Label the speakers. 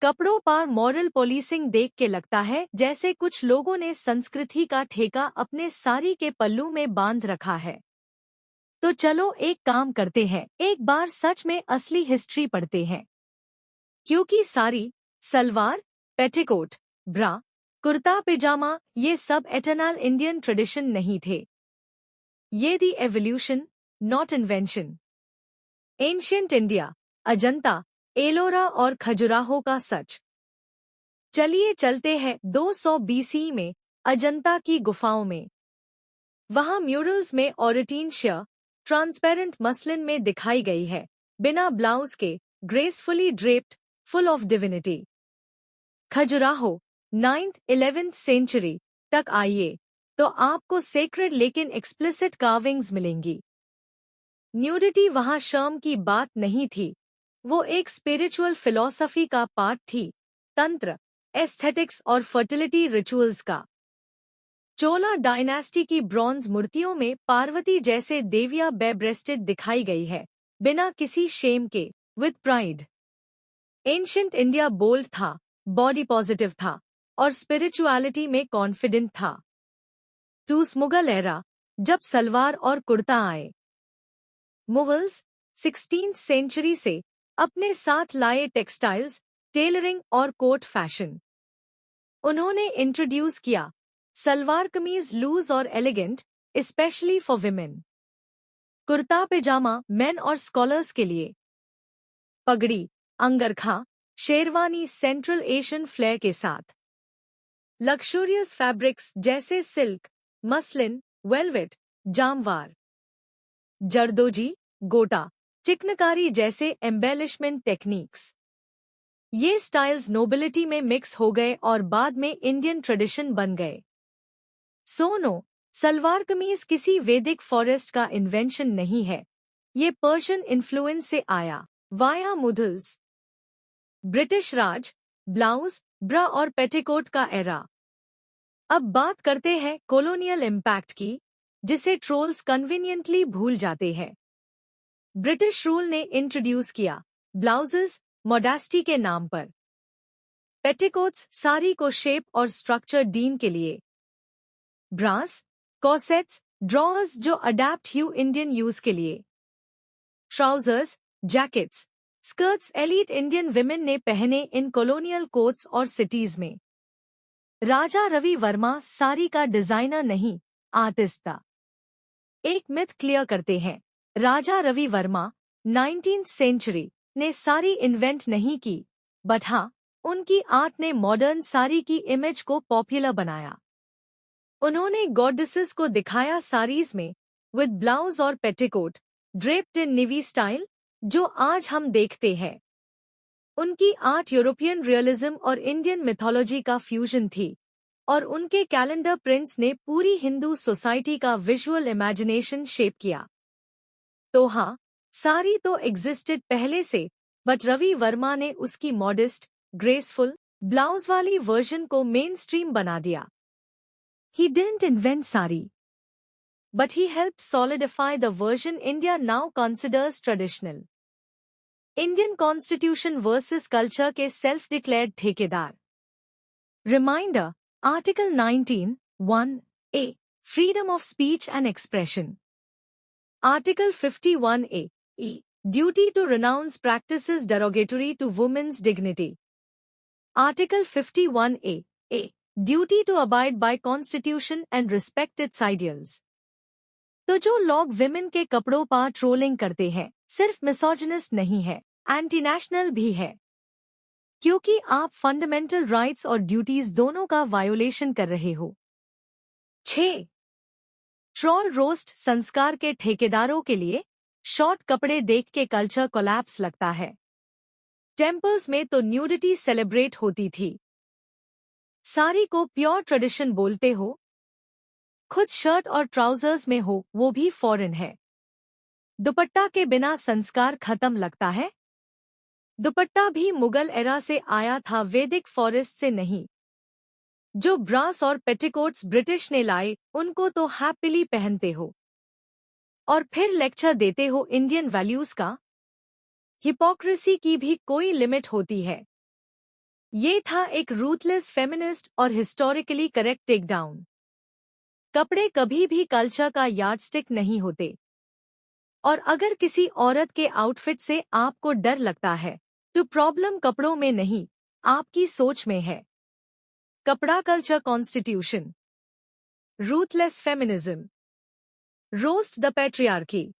Speaker 1: कपड़ों पर moral policing देख के लगता है जैसे कुछ लोगों ने संस्कृति का ठेका अपने साड़ी के पल्लू में बांध रखा है। तो चलो एक काम करते हैं, एक बार सच में असली हिस्ट्री पढ़ते हैं। क्योंकि साड़ी, सलवार, पेटीकोट, ब्रा, कुर्ता पिजामा ये सब एटर्नल इंडियन ट्रेडिशन नहीं थे। ये the evolution, not invention. Ancient India, Ajanta, Ellora और खजुराहो का सच। चलिए चलते हैं 200 बीसी में अजंता की गुफाओं में। वहां म्यूरल्स में ऑरेटिनशिया ट्रांसपेरेंट मसलिन में दिखाई गई है, बिना ब्लाउज के, gracefully draped, full of divinity. Khajuraho 9th-11th century तक आइए तो आपको सेक्रेड लेकिन एक्सप्लिसिट कार्विंग्स मिलेंगी। न्यूडिटी वहां शर्म की बात नहीं थी, वो एक स्पिरिचुअल फिलॉसफी का पार्ट थी, तंत्र, एस्थेटिक्स और फर्टिलिटी रिचुअल्स का। चोला डायनेस्टी की ब्रॉन्ज मूर्तियों में पार्वती जैसे देवियां बेब्रेस्टेड दिखाई गई है, बिना किसी शेम के, with pride. Ancient India bold था, बॉडी पॉजिटिव था और स्पिरिचुअलिटी में कॉन्फिडेंट था। टूस मुगल एरा, जब सलवार और कुर्ता आए। मुगल्स 16th सेंचुरी से अपने साथ लाए टेक्सटाइल्स, टेलरिंग और कोट फैशन। उन्होंने इंट्रोड्यूस किया सलवार कमीज लूज और elegant, specially for women. Kurta pyjama main और स्कॉलर्स के लिए। पगड़ी, अंगरखा, शेरवानी सेंट्रल एशियन फ्लेयर के साथ। लक्सुरियस फैब्रिक्स जैसे सिल्क, मसलिन, वेलवेट, जामवार। जरदोजी, गोटा, चिकनकारी जैसे एम्बेलिशमेंट टेक्निक्स। ये स्टाइल्स नोबिलिटी में मिक्स हो गए और बाद में इंडियन ट्रेडिशन बन गए। सोनो, सलवार कमीज किसी वैदिक फॉरेस्ट का इन्वेंशन नहीं है, ये पर्शियन इन्फ्लुएंस से आया, वाया मुगल्स। ब्रिटिश राज, ब्लाउज, ब्रा और पेटीकोट का एरा। अब बात करते हैं कॉलोनियल इम्पैक्ट की, जिसे ट्रोल्स कन्वीनियंटली भूल जाते हैं। ब्रिटिश रूल ने इंट्रोड्यूस किया ब्लाउजेस मॉडेस्टी के नाम पर, पेटीकोट्स साड़ी को शेप और स्ट्रक्चर डीन के लिए, ब्रास, कॉर्सेट्स, ड्रॉअर्स जो अडैप्ट ह्यू इंडियन यूज के लिए, trousers, jackets, skirts elite Indian women ने पहने इन कॉलोनियल कोर्ट्स और सिटीज में। राजा रवि वर्मा साड़ी का डिजाइनर नहीं, आर्टिस्ट था। एक मिथ क्लियर करते हैं, राजा रवि वर्मा 19th सेंचुरी ने साड़ी इन्वेंट नहीं की, बट हाँ, उनकी आर्ट ने मॉडर्न साड़ी की इमेज को पॉपुलर बनाया। उन्होंने गॉडेसेस को दिखाया साड़ीज में, विद ब्लाउज और पेटीकोट, ड्रेप्ड इन नेवी स्टाइल, जो आज हम देखते हैं। उनकी आर्ट यूरोपियन रियलिज्म और इंडियन मिथोलॉजी का फ्यूजन थी, और उनके कैलेंडर प्रिंट्स ने पूरी हिंदू सोसाइटी का विजुअल इमेजिनेशन शेप किया। तो हाँ, साड़ी तो एग्जिस्टेड पहले से, बट रवि वर्मा ने उसकी मॉडेस्ट, ग्रेसफुल, ब्लाउज वाली वर्जन को मेन स्ट्रीम बना दिया। He didn't invent sari, but he helped solidify the version India now considers traditional. Indian Constitution versus culture के self-declared ठेकेदार। Reminder, Article 19, 1A, Freedom of Speech and Expression. Article 51A, E, Duty to renounce practices derogatory to women's dignity. Article 51A, A, Duty to abide by Constitution and respect its ideals. तो जो लोग women के कपड़ों पर trolling करते हैं, सिर्फ misogynist नहीं है, एंटी नेशनल भी है। क्योंकि आप फंडामेंटल राइट्स और ड्यूटीज दोनों का वायोलेशन कर रहे हो। 6. ट्रोल रोस्ट संस्कार के ठेकेदारों के लिए शॉर्ट कपड़े देख के कल्चर कोलैप्स लगता है। टेम्पल्स में तो न्यूडिटी सेलिब्रेट होती थी। साड़ी को प्योर ट्रेडिशन बोलते हो, खुद शर्ट और ट्राउजर्स में हो वो भी फॉरेन है। दुपट्टा के बिना संस्कार खत्म लगता है। दुपट्टा भी मुगल एरा से आया था, वैदिक फॉरेस्ट से नहीं। जो ब्रास और पेटीकोट्स ब्रिटिश ने लाए, उनको तो हैप्पीली पहनते हो और फिर लेक्चर देते हो इंडियन वैल्यूज का। हिपोक्रेसी की भी कोई लिमिट होती है। ये था एक रूथलेस फेमिनिस्ट और हिस्टोरिकली करेक्ट टेक डाउन। कपड़े कभी भी कल्चर का यार्डस्टिक नहीं होते। और अगर किसी औरत के आउटफिट से आपको डर लगता है, तो प्रॉब्लम कपड़ों में नहीं, आपकी सोच में है। कपड़ा culture constitution, ruthless feminism, roast the patriarchy.